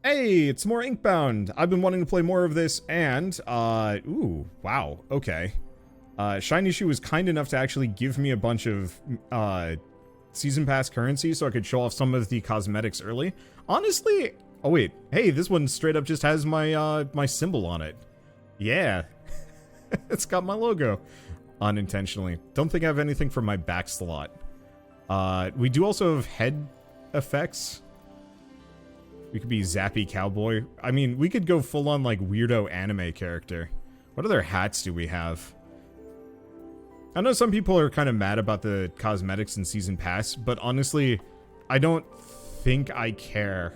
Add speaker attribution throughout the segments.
Speaker 1: Hey, it's more Inkbound. I've been wanting to play more of this, and, ooh, wow, okay. Shiny Shoe was kind enough to actually give me a bunch of, Season Pass currency so I could show off some of the cosmetics early. Honestly, oh wait, hey, this one straight up just has my, my symbol on it. Yeah. It's got my logo. Unintentionally. Don't think I have anything for my back slot. We do also have head effects. We could be Zappy Cowboy. I mean, we could go full on like weirdo anime character. What other hats do we have? I know some people are kind of mad about the cosmetics in Season Pass, but honestly, I don't think I care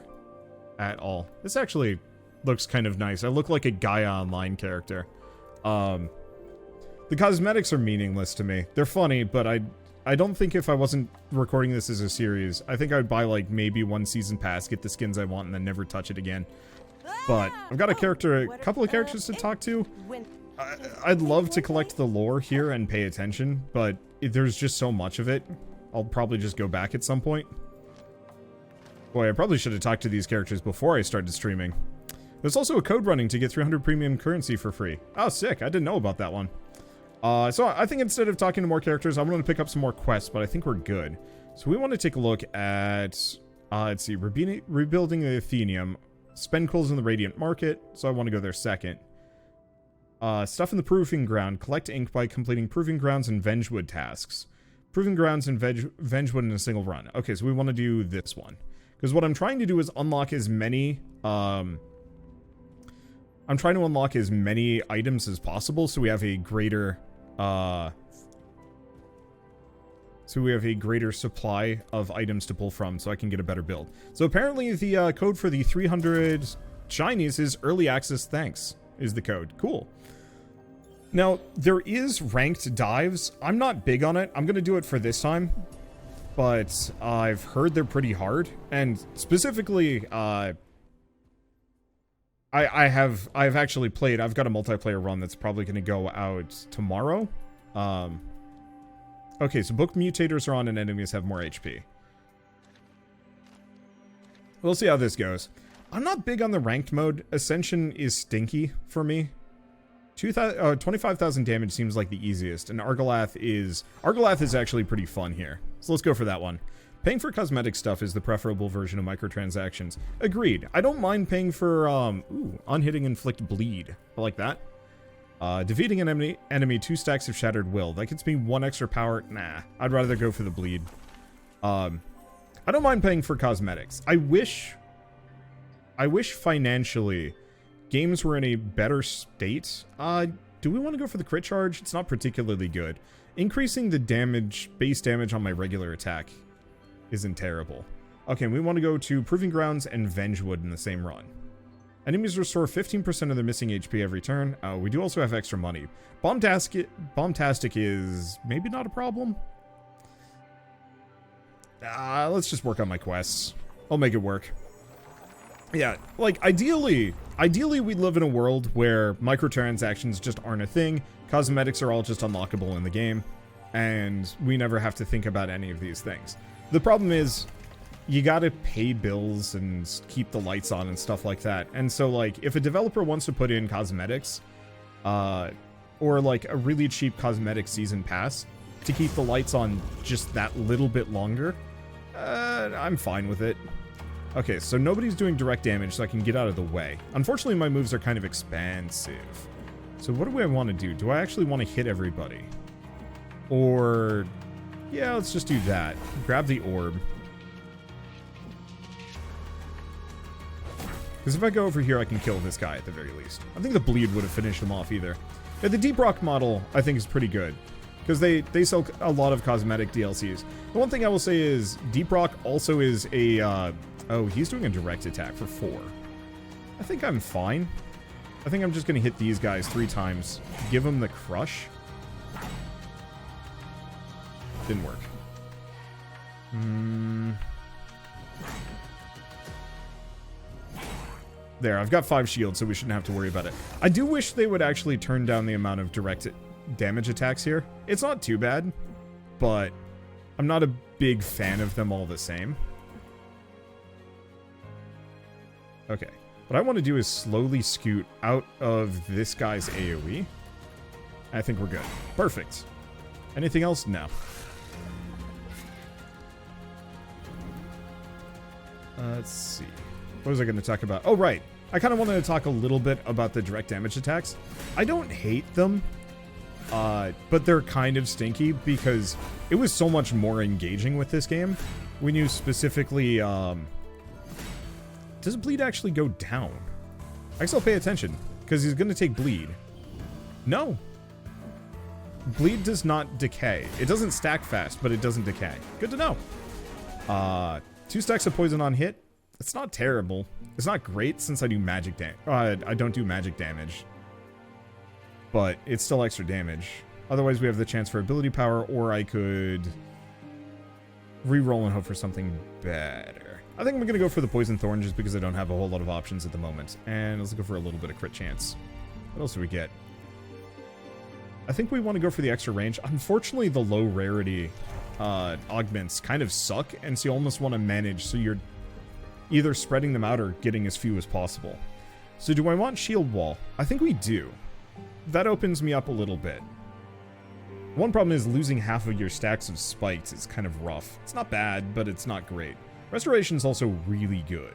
Speaker 1: at all. This actually looks kind of nice. I look like a Gaia Online character. The cosmetics are meaningless to me. They're funny, but I don't think if I wasn't recording this as a series, I think I would buy like maybe one Season Pass, get the skins I want, and then never touch it again. But I've got a couple of characters to talk to. I'd love to collect the lore here and pay attention, but there's just so much of it. I'll probably just go back at some point. Boy, I probably should have talked to these characters before I started streaming. There's also a code running to get 300 premium currency for free. Oh, sick. I didn't know about that one. So I think instead of talking to more characters, I want to pick up some more quests, but I think we're good. So we want to take a look at, let's see, rebuilding the Athenium, spend coals in the Radiant Market, so I want to go there second. Stuff in the Proving Ground, collect ink by completing Proving Grounds and Vengewood tasks. Proving Grounds and Vengewood in a single run. Okay, so we want to do this one. Because what I'm trying to do is unlock as many, I'm trying to unlock as many items as possible so we have a greater, supply of items to pull from so I can get a better build. So apparently the code for the 300 shinies is early access thanks, is the code. Cool. Now, there is ranked dives. I'm not big on it. I'm going to do it for this time. But I've heard they're pretty hard. And specifically, I've actually played. I've got a multiplayer run that's probably going to go out tomorrow. Okay, so book mutators are on and enemies have more HP. We'll see how this goes. I'm not big on the ranked mode. Ascension is stinky for me. 25,000 damage seems like the easiest, and Argalath is actually pretty fun here. So let's go for that one. Paying for cosmetic stuff is the preferable version of microtransactions. Agreed. I don't mind paying for, unhitting inflict bleed. I like that. Defeating an enemy 2 stacks of shattered will. That gets me 1 extra power. Nah, I'd rather go for the bleed. I don't mind paying for cosmetics. I wish financially games were in a better state. Do we want to go for the crit charge? It's not particularly good. Increasing the damage, base damage on my regular attack isn't terrible. Okay, we want to go to Proving Grounds and Vengewood in the same run. Enemies restore 15% of their missing HP every turn. We do also have extra money. Bombastic is maybe not a problem. Let's just work on my quests. I'll make it work. Yeah, like, ideally we'd live in a world where microtransactions just aren't a thing, cosmetics are all just unlockable in the game, and we never have to think about any of these things. The problem is, you gotta pay bills and keep the lights on and stuff like that, and so, like, if a developer wants to put in cosmetics, or, like, a really cheap cosmetic season pass to keep the lights on just that little bit longer, I'm fine with it. Okay, so nobody's doing direct damage, so I can get out of the way. Unfortunately, my moves are kind of expansive. So what do I want to do? Do I actually want to hit everybody? Or, yeah, let's just do that. Grab the orb. Because if I go over here, I can kill this guy at the very least. I think the bleed would have finished him off either. Yeah, the Deep Rock model, I think, is pretty good. Because they sell a lot of cosmetic DLCs. The one thing I will say is, Deep Rock also is a, oh, he's doing a direct attack for 4. I think I'm fine. I think I'm just going to hit these guys 3 times. Give them the crush. Didn't work. There, I've got 5 shields, so we shouldn't have to worry about it. I do wish they would actually turn down the amount of direct damage attacks here. It's not too bad, but I'm not a big fan of them all the same. Okay. What I want to do is slowly scoot out of this guy's AoE. I think we're good. Perfect. Anything else? No. Let's see. What was I going to talk about? Oh, right. I kind of wanted to talk a little bit about the direct damage attacks. I don't hate them, but they're kind of stinky because it was so much more engaging with this game. When you specifically... does bleed actually go down? I guess I'll pay attention, because he's going to take bleed. No. Bleed does not decay. It doesn't stack fast, but it doesn't decay. Good to know. 2 stacks of poison on hit. It's not terrible. It's not great since I do magic damage. I don't do magic damage. But it's still extra damage. Otherwise, we have the chance for ability power, or I could re-roll and hope for something better. I think I'm going to go for the Poison Thorn just because I don't have a whole lot of options at the moment. And let's go for a little bit of crit chance. What else do we get? I think we want to go for the extra range. Unfortunately, the low rarity augments kind of suck, and so you almost want to manage so you're either spreading them out or getting as few as possible. So do I want Shield Wall? I think we do. That opens me up a little bit. One problem is losing half of your stacks of spikes is kind of rough. It's not bad, but it's not great. Restoration's also really good.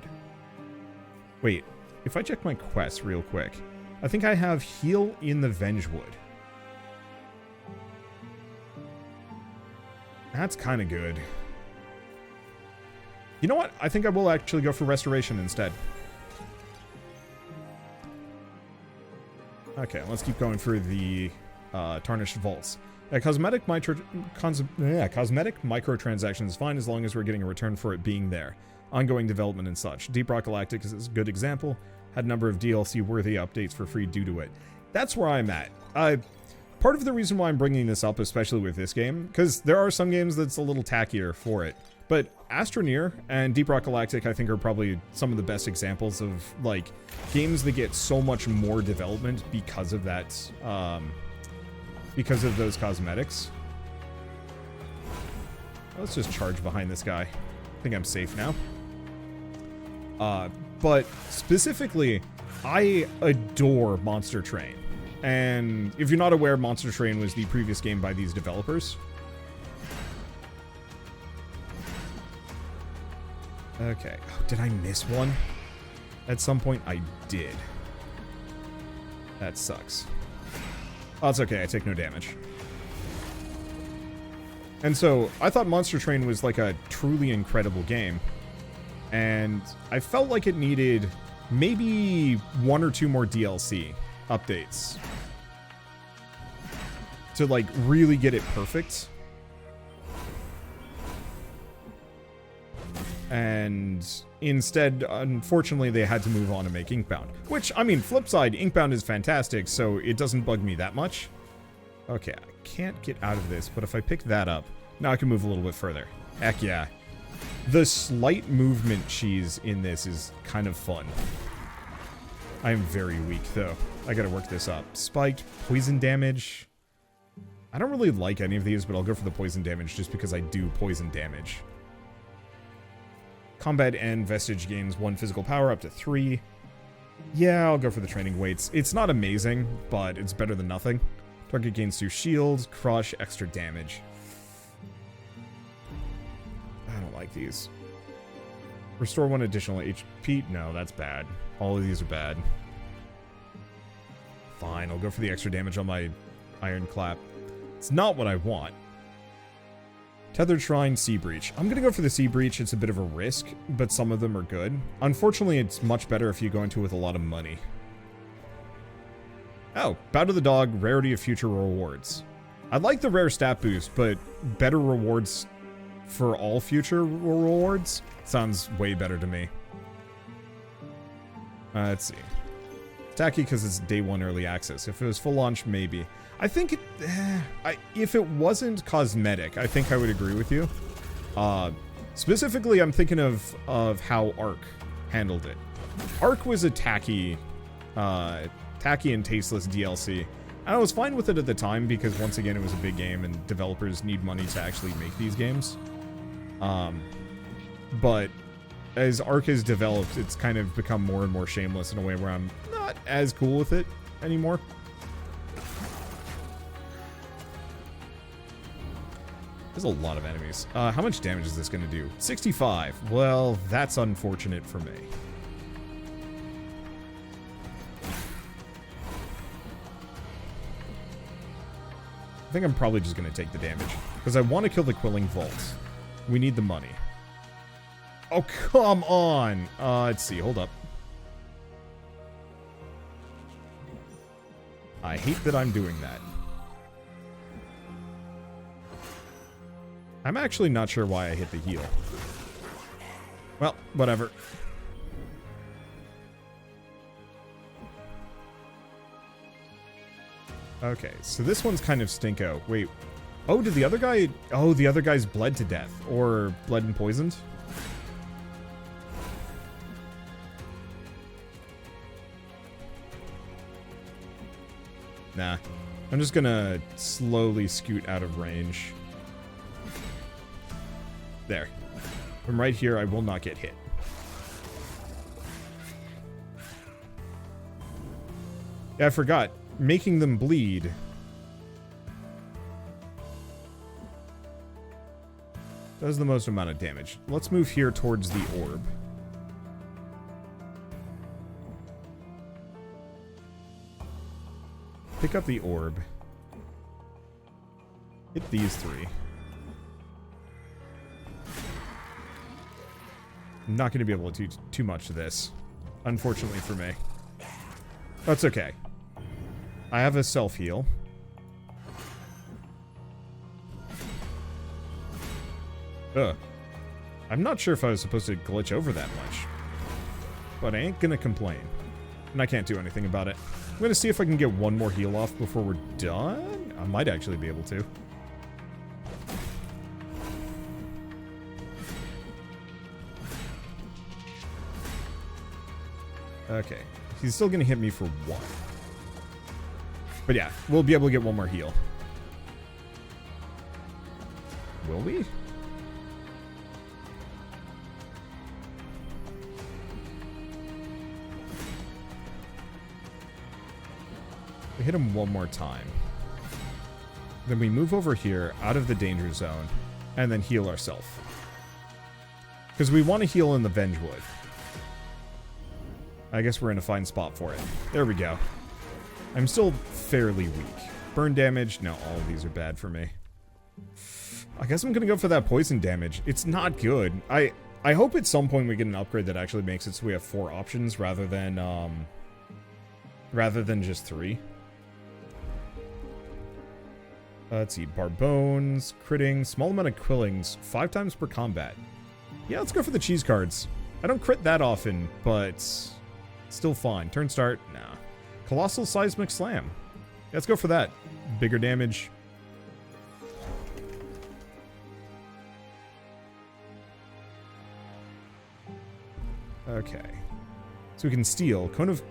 Speaker 1: Wait, if I check my quest real quick, I think I have Heal in the Vengewood. That's kind of good. You know what? I think I will actually go for Restoration instead. Okay, let's keep going for the Tarnished Vaults. Cosmetic microtransactions is fine as long as we're getting a return for it being there. Ongoing development and such. Deep Rock Galactic is a good example. Had a number of DLC-worthy updates for free due to it. That's where I'm at. Part of the reason why I'm bringing this up, especially with this game, because there are some games that's a little tackier for it, but Astroneer and Deep Rock Galactic, I think, are probably some of the best examples of, like, games that get so much more development because of that, because of those cosmetics. Let's just charge behind this guy. I think I'm safe now. But specifically, I adore Monster Train. And if you're not aware, Monster Train was the previous game by these developers. Okay. Oh, did I miss one? At some point, I did. That sucks. Oh, it's okay. I take no damage. And so, I thought Monster Train was like a truly incredible game. And I felt like it needed maybe 1 or 2 more DLC updates to, like, really get it perfect. And instead, unfortunately, they had to move on to make Inkbound. Which, I mean, flip side, Inkbound is fantastic, so it doesn't bug me that much. Okay, I can't get out of this, but if I pick that up, now I can move a little bit further. Heck yeah. The slight movement cheese in this is kind of fun. I am very weak, though. I gotta work this up. Spiked, poison damage. I don't really like any of these, but I'll go for the poison damage just because I do poison damage. Combat and Vestige gains 1 physical power up to 3. Yeah, I'll go for the training weights. It's not amazing, but it's better than nothing. Target gains 2 shields, crush, extra damage. I don't like these. Restore 1 additional HP. No, that's bad. All of these are bad. Fine, I'll go for the extra damage on my Iron Clap. It's not what I want. Tethered Shrine, Sea Breach. I'm gonna go for the Sea Breach. It's a bit of a risk, but some of them are good. Unfortunately, it's much better if you go into it with a lot of money. Oh, Bow to the Dog, Rarity of Future Rewards. I like the rare stat boost, but better rewards for all future rewards sounds way better to me. Let's see. Tacky because it's day 1 early access. If it was full launch, maybe. I think if it wasn't cosmetic, I think I would agree with you. Specifically, I'm thinking of how Ark handled it. Ark was a tacky and tasteless DLC. And I was fine with it at the time because, once again, it was a big game and developers need money to actually make these games. But as Arc has developed, it's kind of become more and more shameless in a way where I'm not as cool with it anymore. There's a lot of enemies. How much damage is this going to do? 65. Well, that's unfortunate for me. I think I'm probably just going to take the damage. Because I want to kill the Quilling Vault. We need the money. Oh, come on! Let's see. Hold up. I hate that I'm doing that. I'm actually not sure why I hit the heal. Well, whatever. Okay, so this one's kind of stinko. Wait. Oh, did the other guy... Oh, the other guy's bled to death. Or bled and poisoned? Nah. I'm just gonna slowly scoot out of range. There. From right here, I will not get hit. Yeah, I forgot. Making them bleed. Does the most amount of damage. Let's move here towards the orb. Pick up the orb. Hit these three. I'm not going to be able to do too much of this, unfortunately for me. That's okay. I have a self-heal. Ugh. I'm not sure if I was supposed to glitch over that much, but I ain't going to complain. And I can't do anything about it. I'm going to see if I can get one more heal off before we're done. I might actually be able to. Okay. He's still going to hit me for one. But yeah, we'll be able to get one more heal. Will we? We hit him one more time. Then we move over here, out of the danger zone, and then heal ourselves. Because we want to heal in the Vengewood. I guess we're in a fine spot for it. There we go. I'm still fairly weak. Burn damage? No, all of these are bad for me. I guess I'm going to go for that poison damage. It's not good. I hope at some point we get an upgrade that actually makes it so we have 4 options rather than just 3. Let's see. Barbones, critting, small amount of quillings, 5 times per combat. Yeah, let's go for the cheese cards. I don't crit that often, but still fine. Turn start? Nah. Colossal Seismic Slam. Let's go for that. Bigger damage. Okay. So we can steal. Cone of...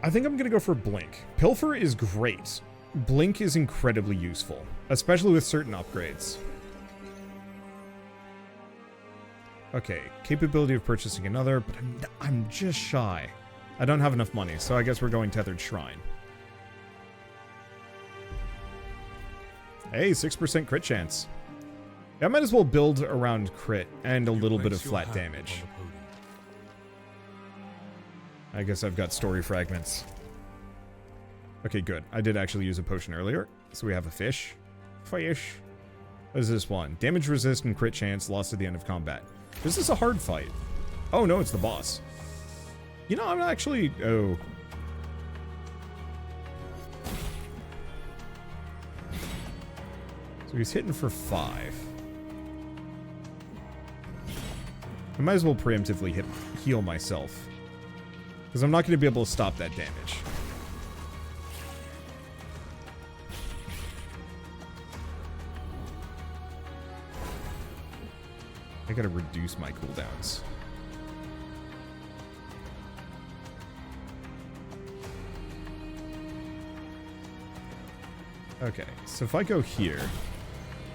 Speaker 1: I think I'm going to go for Blink. Pilfer is great. Blink is incredibly useful, especially with certain upgrades. Okay, capability of purchasing another, but I'm just shy. I don't have enough money, so I guess we're going Tethered Shrine. Hey, 6% crit chance. Yeah, I might as well build around crit and a little bit of flat damage. I guess I've got story fragments. Okay, good. I did actually use a potion earlier, so we have a fish. Fish. What is this one? Damage resist and crit chance, lost at the end of combat. This is a hard fight. Oh, no, it's the boss. You know, I'm actually... Oh. So he's hitting for 5. I might as well preemptively heal myself. Because I'm not going to be able to stop that damage. I gotta reduce my cooldowns. Okay, so if I go here,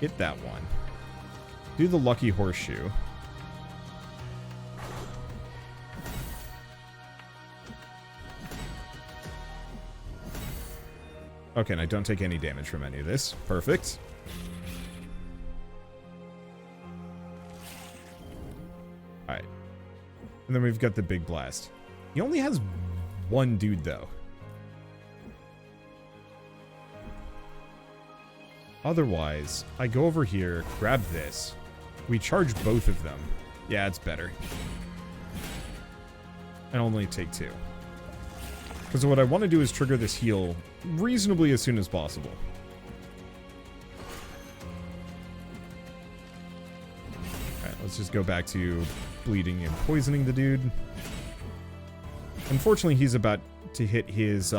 Speaker 1: hit that one, Do the lucky horseshoe. Okay, and I don't take any damage from any of this. Perfect. Alright. And then we've got the big blast. He only has one dude, though. Otherwise, I go over here, grab this. We charge both of them. Yeah, it's better. And only take 2. Because what I want to do is trigger this heal reasonably as soon as possible. Alright, let's just go back to bleeding and poisoning the dude. Unfortunately, he's about to hit his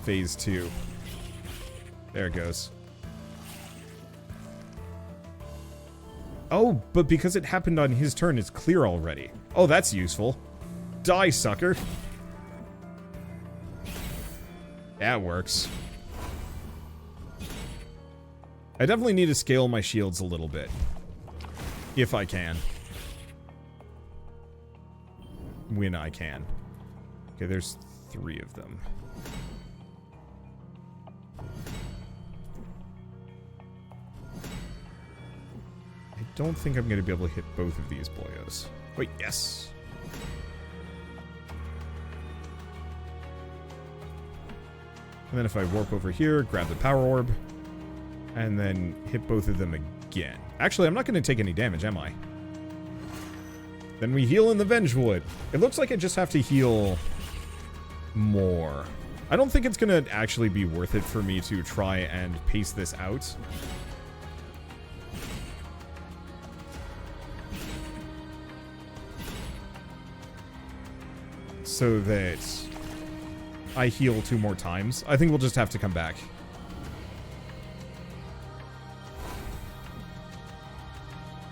Speaker 1: phase 2. There it goes. Oh, but because it happened on his turn, it's clear already. Oh, that's useful. Die, sucker. That works. I definitely need to scale my shields a little bit. If I can. When I can. Okay, there's 3 of them. I don't think I'm going to be able to hit both of these boyos. Wait, yes. And then if I warp over here, grab the power orb, and then hit both of them again. Actually, I'm not going to take any damage, am I? Then we heal in the Vengewood. It looks like I just have to heal more. I don't think it's going to actually be worth it for me to try and pace this out. So that I heal 2 more times. I think we'll just have to come back.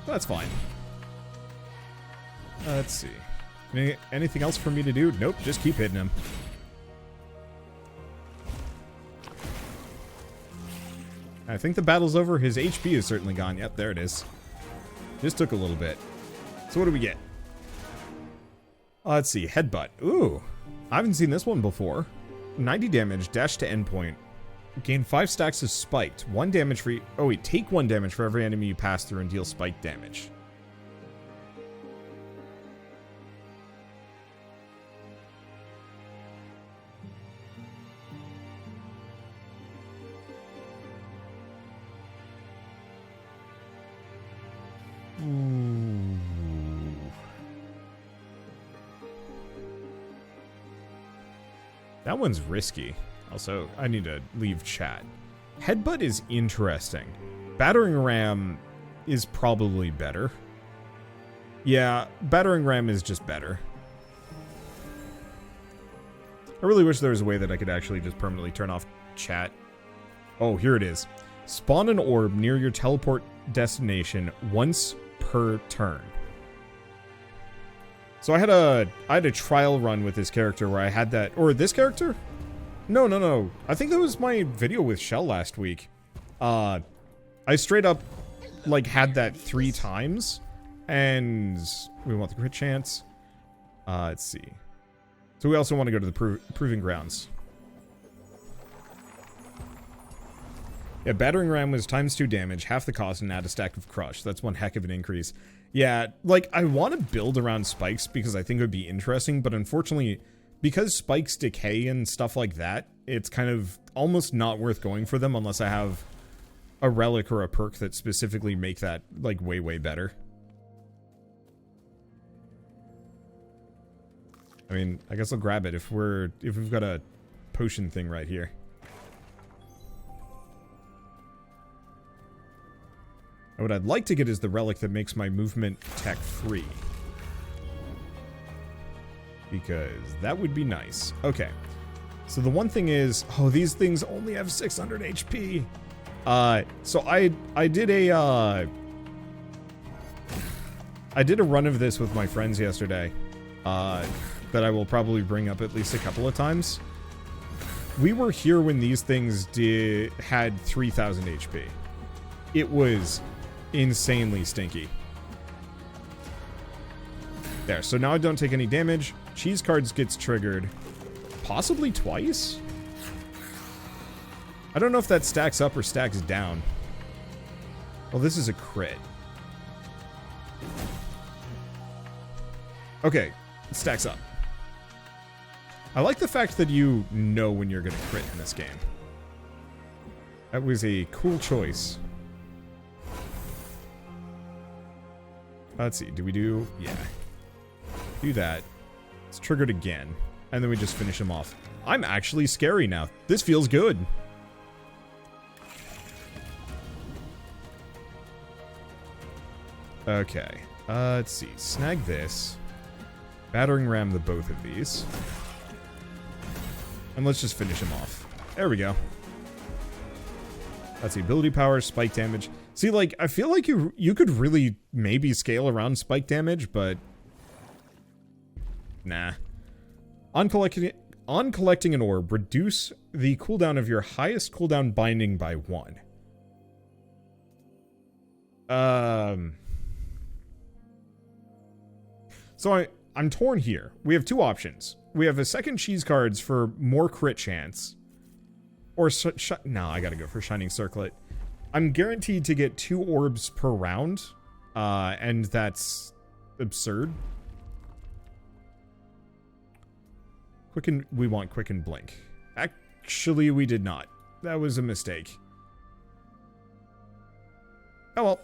Speaker 1: That's fine. Let's see. Anything else for me to do? Nope, just keep hitting him. I think the battle's over. His HP is certainly gone. Yep, there it is. Just took a little bit. So what do we get? Let's see. Headbutt. Ooh. I haven't seen this one before. 90 damage, dash to endpoint. Gain 5 stacks of spiked. 1 damage for... Oh wait, take 1 damage for every enemy you pass through and deal spike damage. Ooh. That one's risky. Also, I need to leave chat. Headbutt is interesting. Battering Ram is probably better. Yeah, Battering Ram is just better. I really wish there was a way that I could actually just permanently turn off chat. Oh, here it is. Spawn an orb near your teleport destination once per turn. So I had a trial run with this character where I had that, or this character? No. I think that was my video with Shell last week. I straight up, like, had that 3 times, and we want the crit chance. Let's see. So we also want to go to the Proving Grounds. Yeah, Battering Ram was ×2 damage, half the cost, and add a stack of Crush. That's one heck of an increase. Yeah, like, I want to build around spikes because I think it would be interesting, but unfortunately, because spikes decay and stuff like that, it's kind of almost not worth going for them unless I have a relic or a perk that specifically make that, like, way, way better. I mean, I guess I'll grab it if we've got a potion thing right here. What I'd like to get is the relic that makes my movement tech free. Because that would be nice. Okay. So the one thing is, oh, these things only have 600 HP. So I did a run of this with my friends yesterday. That I will probably bring up at least a couple of times. We were here when these things had 3000 HP. It was insanely stinky. There, so now I don't take any damage. Cheese cards gets triggered possibly twice? I don't know if that stacks up or stacks down. Well, this is a crit. Okay, it stacks up. I like the fact that you know when you're going to crit in this game. That was a cool choice. Let's see, do we do... Yeah. Do that. It's triggered again. And then we just finish him off. I'm actually scary now. This feels good. Okay. Let's see. Snag this. Battering ram the both of these. And let's just finish him off. There we go. That's the ability power, spike damage. See, like, I feel like you could really maybe scale around spike damage, but... Nah. On collecting an orb, reduce the cooldown of your highest cooldown binding by 1. So I'm torn here. We have two options. We have a second cheese cards for more crit chance. Or, no, I gotta go for Shining Circlet. I'm guaranteed to get 2 orbs per round. And that's absurd. We want Quicken Blink. Actually, we did not. That was a mistake. Oh well.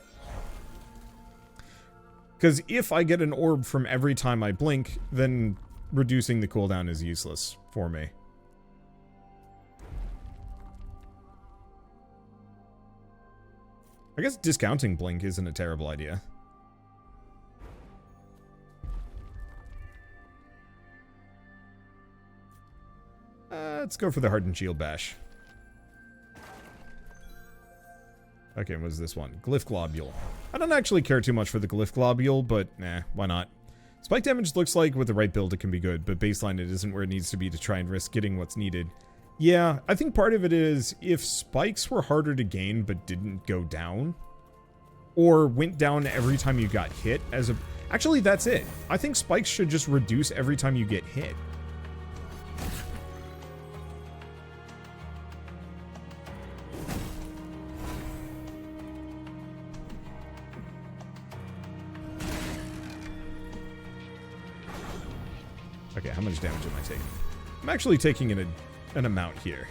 Speaker 1: Because if I get an orb from every time I blink, then reducing the cooldown is useless for me. I guess discounting blink isn't a terrible idea. Let's go for the Hardened Shield Bash. Okay, what is this one? Glyph Globule. I don't actually care too much for the Glyph Globule, but nah, why not? Spike damage looks like with the right build it can be good, but baseline it isn't where it needs to be to try and risk getting what's needed. Yeah, I think part of it is if spikes were harder to gain but didn't go down, or went down every time you got hit as a... Actually, that's it. I think spikes should just reduce every time you get hit. Okay, how much damage am I taking? I'm actually taking an amount here.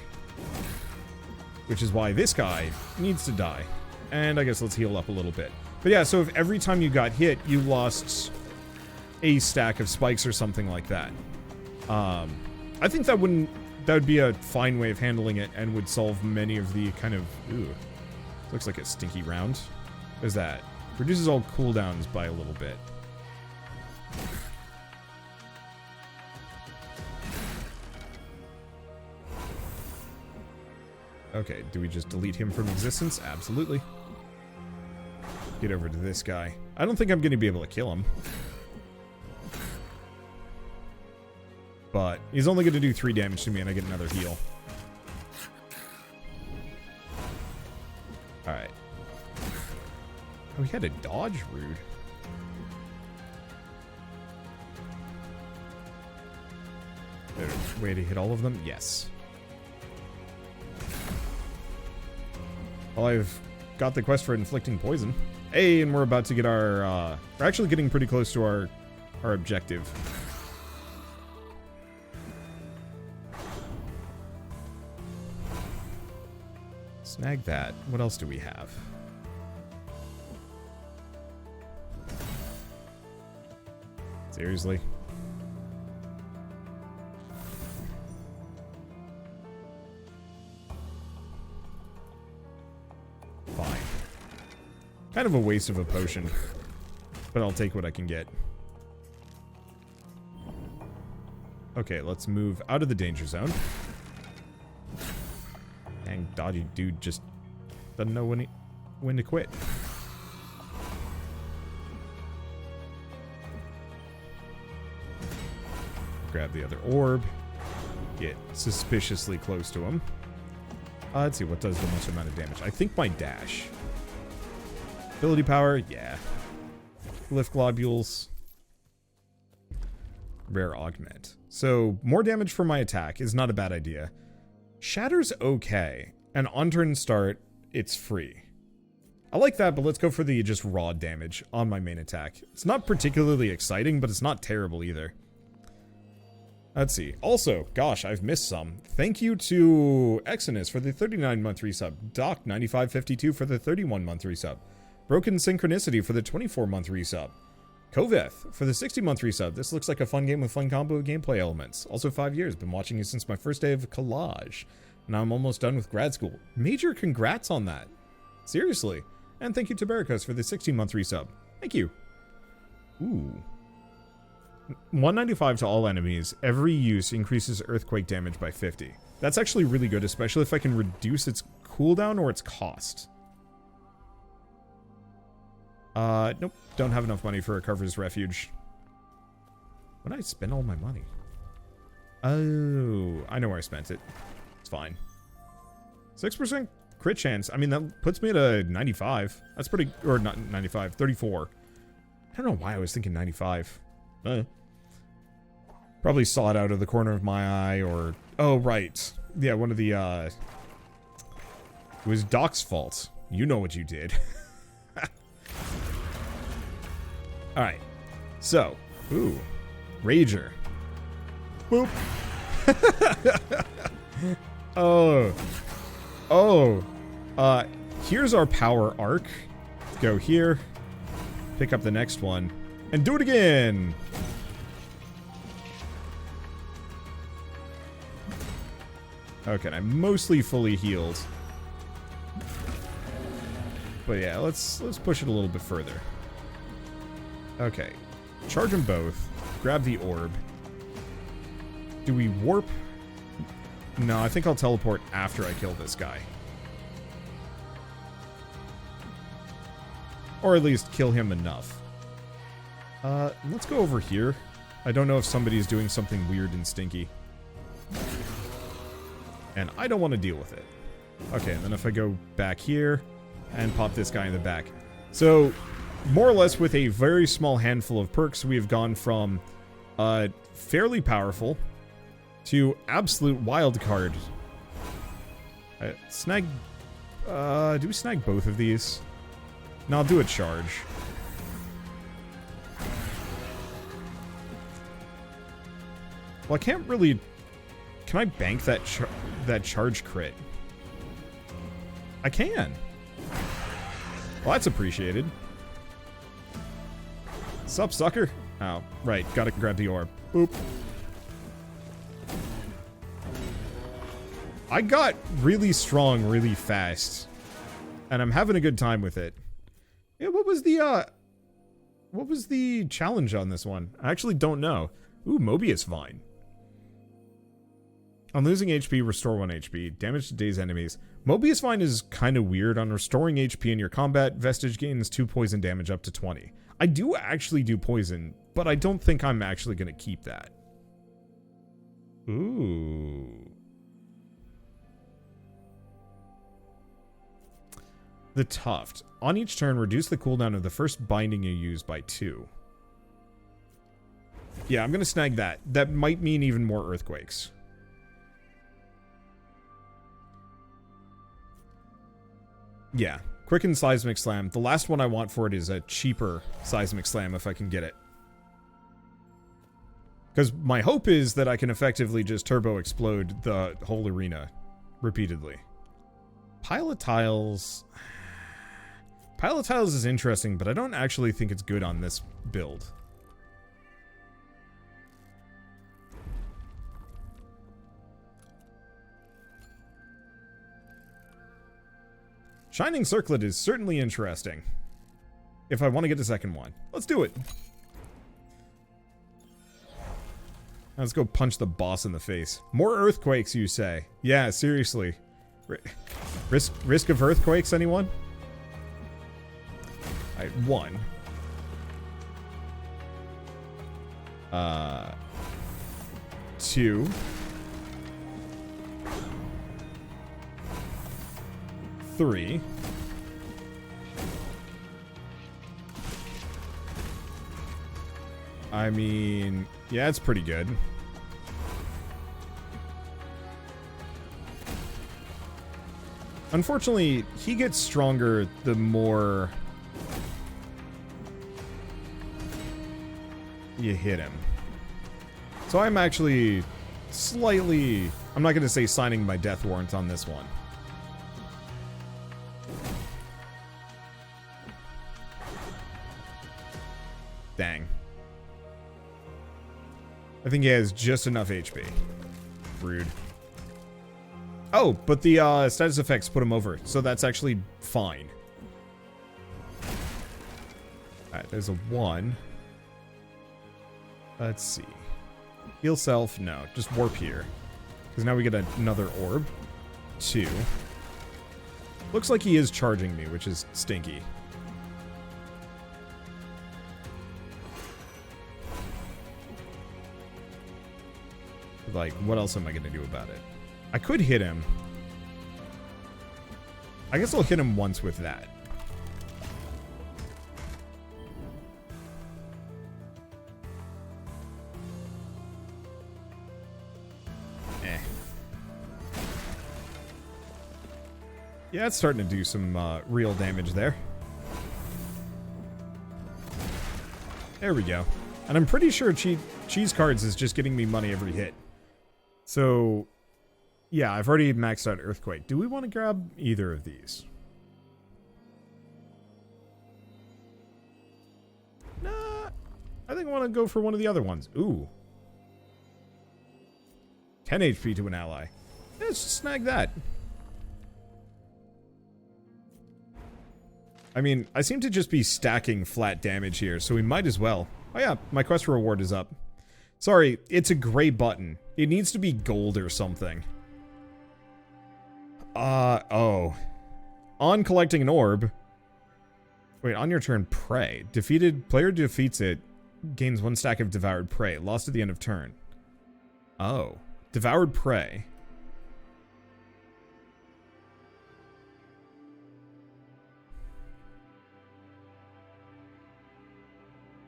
Speaker 1: Which is why this guy needs to die. And I guess let's heal up a little bit. But yeah, so if every time you got hit, you lost a stack of spikes or something like that. I think that would be a fine way of handling it and would solve many of the kind of... Ooh, looks like a stinky round. What is that? Reduces all cooldowns by a little bit. Okay, do we just delete him from existence? Absolutely. Get over to this guy. I don't think I'm going to be able to kill him. But he's only going to do 3 damage to me and I get another heal. Alright. Oh, he had a dodge? Rude. There's a way to hit all of them? Yes. Well, I've got the quest for inflicting poison. Hey, and we're about to get our, we're actually getting pretty close to our objective. Snag that. What else do we have? Seriously? Fine. Kind of a waste of a potion, but I'll take what I can get. Okay, let's move out of the danger zone. Dang, dodgy dude just doesn't know when to quit. Grab the other orb. Get suspiciously close to him. Let's see, what does the most amount of damage? I think my dash. Ability power, yeah. Lift globules. Rare augment. So, more damage for my attack is not a bad idea. Shatter's okay. And on turn start, it's free. I like that, but let's go for the just raw damage on my main attack. It's not particularly exciting, but it's not terrible either. Let's see. Also, gosh, I've missed some. Thank you to Exodus for the 39-month resub. Doc9552 for the 31-month resub. Broken Synchronicity for the 24-month resub. Koveth for the 60-month resub. This looks like a fun game with fun combo of gameplay elements. Also 5 years. Been watching you since my first day of collage. Now I'm almost done with grad school. Major congrats on that. Seriously. And thank you to Barricos for the 60-month resub. Thank you. Ooh. 195 to all enemies. Every use increases earthquake damage by 50. That's actually really good, especially if I can reduce its cooldown or its cost. Nope. Don't have enough money for a Carver's Refuge. When did I spend all my money? Oh, I know where I spent it. It's fine. 6% crit chance. I mean, that puts me at a 95. That's pretty... Or not 95. 34. I don't know why I was thinking 95. Probably saw it out of the corner of my eye or... Oh, right. Yeah, one of the, It was Doc's fault. You know what you did. Alright. So. Ooh. Rager. Boop. Oh. Oh. Here's our power arc. Go here. Pick up the next one. And do it again! Okay, I'm mostly fully healed. But yeah, let's push it a little bit further. Okay. Charge them both. Grab the orb. Do we warp? No, I think I'll teleport after I kill this guy. Or at least kill him enough. Let's go over here. I don't know if somebody's doing something weird and stinky. And I don't want to deal with it. Okay, and then if I go back here and pop this guy in the back. So, more or less with a very small handful of perks, we have gone from fairly powerful to absolute wild card. Snag... do we snag both of these? No, I'll do a charge. Well, I can't really... Can I bank that charge crit? I can. Well, that's appreciated. Sup, sucker? Oh, right. Gotta grab the orb. Boop. I got really strong really fast. And I'm having a good time with it. Yeah, what was the challenge on this one? I actually don't know. Ooh, Mobius Vine. On losing HP, restore 1 HP. Damage to dazed enemies. Mobius Vine is kind of weird. On restoring HP in your combat, Vestige gains 2 poison damage up to 20. I do actually do poison, but I don't think I'm actually going to keep that. Ooh. The Tuft. On each turn, reduce the cooldown of the first binding you use by 2. Yeah, I'm going to snag that. That might mean even more earthquakes. Yeah, Quicken Seismic Slam. The last one I want for it is a cheaper Seismic Slam if I can get it. Because my hope is that I can effectively just turbo explode the whole arena repeatedly. Pile of Tiles. Pile of Tiles is interesting, but I don't actually think it's good on this build. Shining Circlet is certainly interesting. If I want to get the second one. Let's do it. Let's go punch the boss in the face. More earthquakes, you say? Yeah, seriously. Risk of earthquakes, anyone? Alright, 1. 2. 3. I mean, yeah, it's pretty good. Unfortunately, he gets stronger the more you hit him. So I'm actually slightly... I'm not going to say signing my death warrant on this one. Dang. I think he has just enough HP. Rude. Oh, but the status effects put him over, so that's actually fine. Alright, there's a 1. Let's see. Heal self, no. Just warp here. Because now we get another orb. 2. Looks like he is charging me, which is stinky. Like, what else am I going to do about it? I could hit him. I guess I'll hit him once with that. Yeah, it's starting to do some real damage there. There we go. And I'm pretty sure cheese cards is just getting me money every hit. So, yeah, I've already maxed out Earthquake. Do we want to grab either of these? Nah, I think I want to go for one of the other ones. Ooh. 10 HP to an ally. Yeah, let's just snag that. I mean, I seem to just be stacking flat damage here, so we might as well. Oh yeah, my quest reward is up. Sorry, it's a gray button. It needs to be gold or something. Oh. On collecting an orb. Wait, on your turn, prey. Player defeats it, gains 1 stack of devoured prey. Lost at the end of turn. Oh. Devoured prey.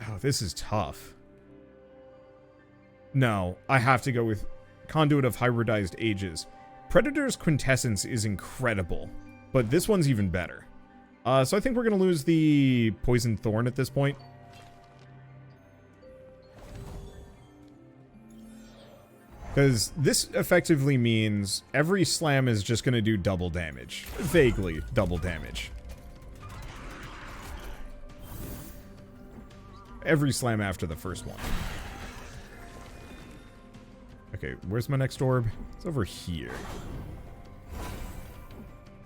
Speaker 1: Oh, this is tough. No, I have to go with Conduit of Hybridized Ages. Predator's Quintessence is incredible, but this one's even better. So I think we're going to lose the Poison Thorn at this point. Because this effectively means every slam is just going to do double damage. Vaguely double damage. Every slam after the first one. Okay, where's my next orb? It's over here.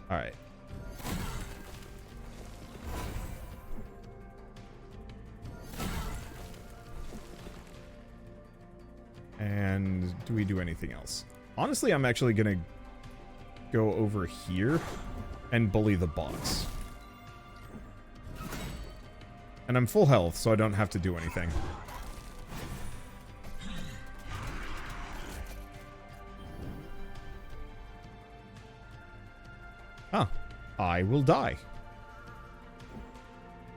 Speaker 1: Alright. And do we do anything else? Honestly, I'm actually gonna go over here and bully the boss. And I'm full health, so I don't have to do anything. Huh. I will die.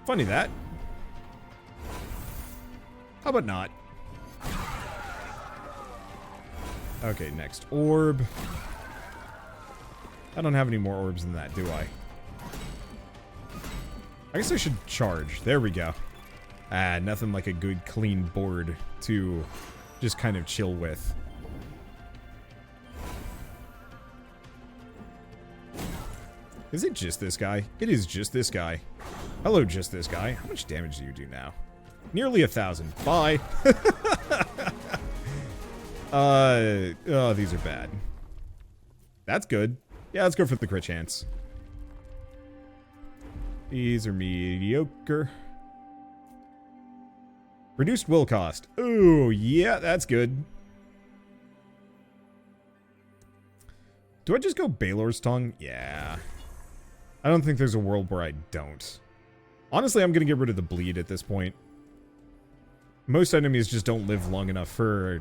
Speaker 1: Funny that. How about not? Okay, next orb. I don't have any more orbs than that, do I? I guess I should charge. There we go. Ah, nothing like a good clean board to just kind of chill with. Is it just this guy? It is just this guy. Hello, just this guy. How much damage do you do now? Nearly 1,000. Bye. Oh, these are bad. That's good. Yeah, let's go for the crit chance. These are mediocre. Reduced will cost. Ooh, yeah, that's good. Do I just go Balor's Tongue? Yeah. I don't think there's a world where I don't. Honestly, I'm going to get rid of the bleed at this point. Most enemies just don't live long enough for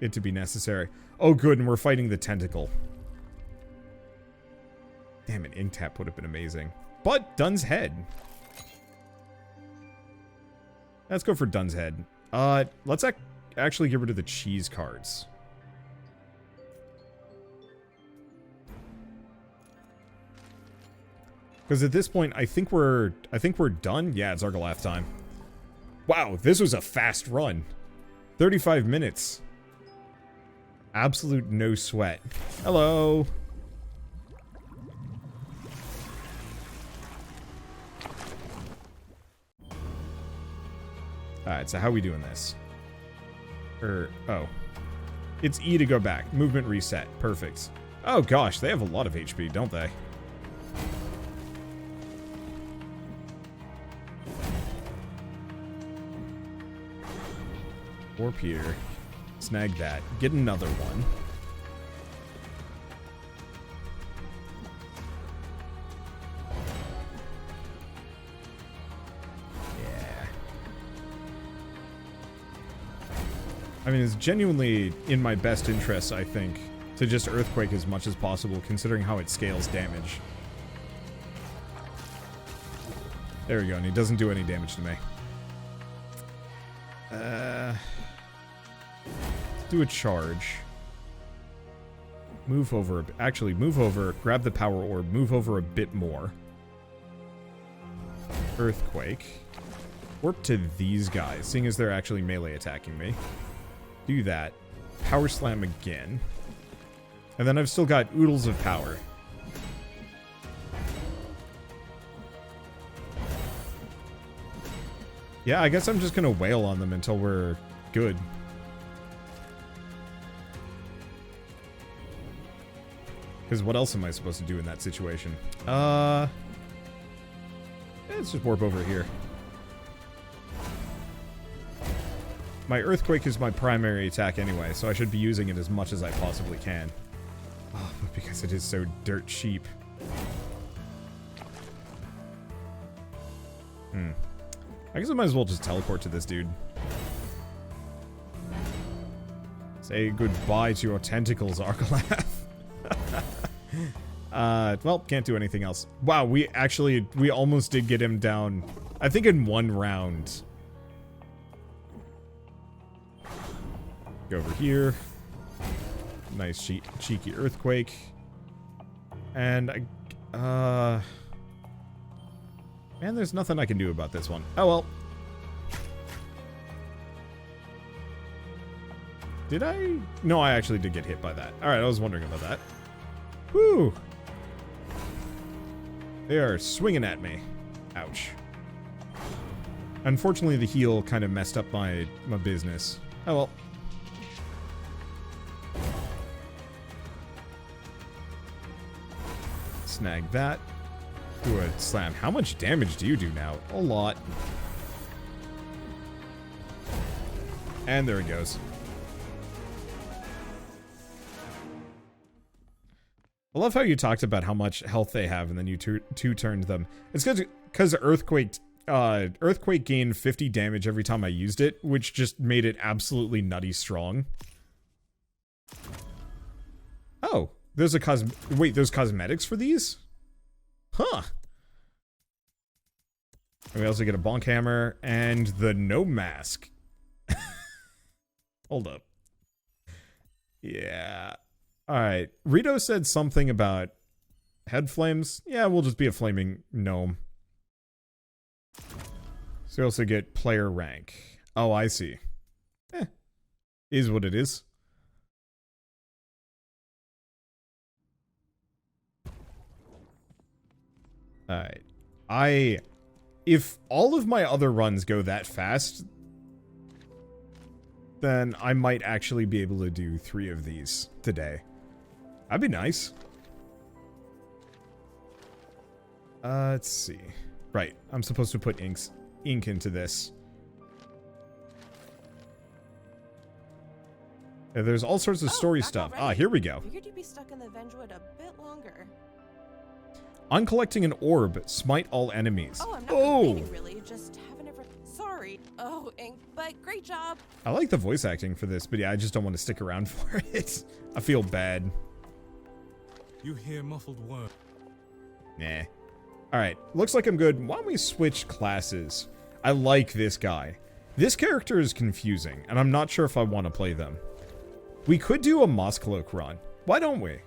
Speaker 1: it to be necessary. Oh, good, and we're fighting the tentacle. Damn it, Ink Tap would have been amazing. But Dun's Head. Let's go for Dun's Head. Let's actually get rid of the cheese cards. Because at this point, I think we're done. Yeah, it's Argalath time. Wow, this was a fast run. 35 minutes. Absolute no sweat. Hello. Alright, so how are we doing this? Oh. It's E to go back. Movement reset. Perfect. Oh gosh, they have a lot of HP, don't they? Warp here. Snag that. Get another one. Yeah. I mean, it's genuinely in my best interest, I think, to just Earthquake as much as possible, considering how it scales damage. There we go, and he doesn't do any damage to me. Do a charge. Move over. Actually, move over. Grab the power orb. Move over a bit more. Earthquake. Warp to these guys, seeing as they're actually melee attacking me. Do that. Power slam again. And then I've still got oodles of power. Yeah, I guess I'm just gonna wail on them until we're good. Because what else am I supposed to do in that situation? Let's just warp over here. My Earthquake is my primary attack anyway, so I should be using it as much as I possibly can. Oh, but because it is so dirt cheap. I guess I might as well just teleport to this dude. Say goodbye to your tentacles, Argalath. Well, can't do anything else. Wow, we almost did get him down, I think in one round. Go over here. Nice cheeky Earthquake. And man, there's nothing I can do about this one. Oh well. Did I? No, I actually did get hit by that. Alright, I was wondering about that. Whew. They are swinging at me. Ouch. Unfortunately, the heal kind of messed up my business. Oh well. Snag that. Do a slam. How much damage do you do now? A lot. And there it goes. I love how you talked about how much health they have and then you two-turned them. It's because Earthquake gained 50 damage every time I used it, which just made it absolutely nutty strong. Oh, there's a wait, there's cosmetics for these? Huh. And we also get a bonk hammer and the no mask. Hold up. Yeah. Alright. Rito said something about head flames. Yeah, we'll just be a flaming gnome. So you also get player rank. Oh, I see. Is what it is. Alright. If all of my other runs go that fast, then I might actually be able to do 3 of these today. That'd be nice. Let's see. Right, I'm supposed to put ink into this. Yeah, there's all sorts of story stuff. Ah, here we go.
Speaker 2: Figured you'd be stuck in the Vengewood a bit longer.
Speaker 1: On collecting an orb, smite all enemies.
Speaker 2: Oh, I'm not complaining, really. Just haven't ever. Sorry. Oh, Ink, but great job.
Speaker 1: I like the voice acting for this, but yeah, I just don't want to stick around for it. I feel bad.
Speaker 3: You hear muffled words.
Speaker 1: Nah. Alright, looks like I'm good. Why don't we switch classes? I like this guy. This character is confusing, and I'm not sure if I want to play them. We could do a Moss Cloak run. Why don't we?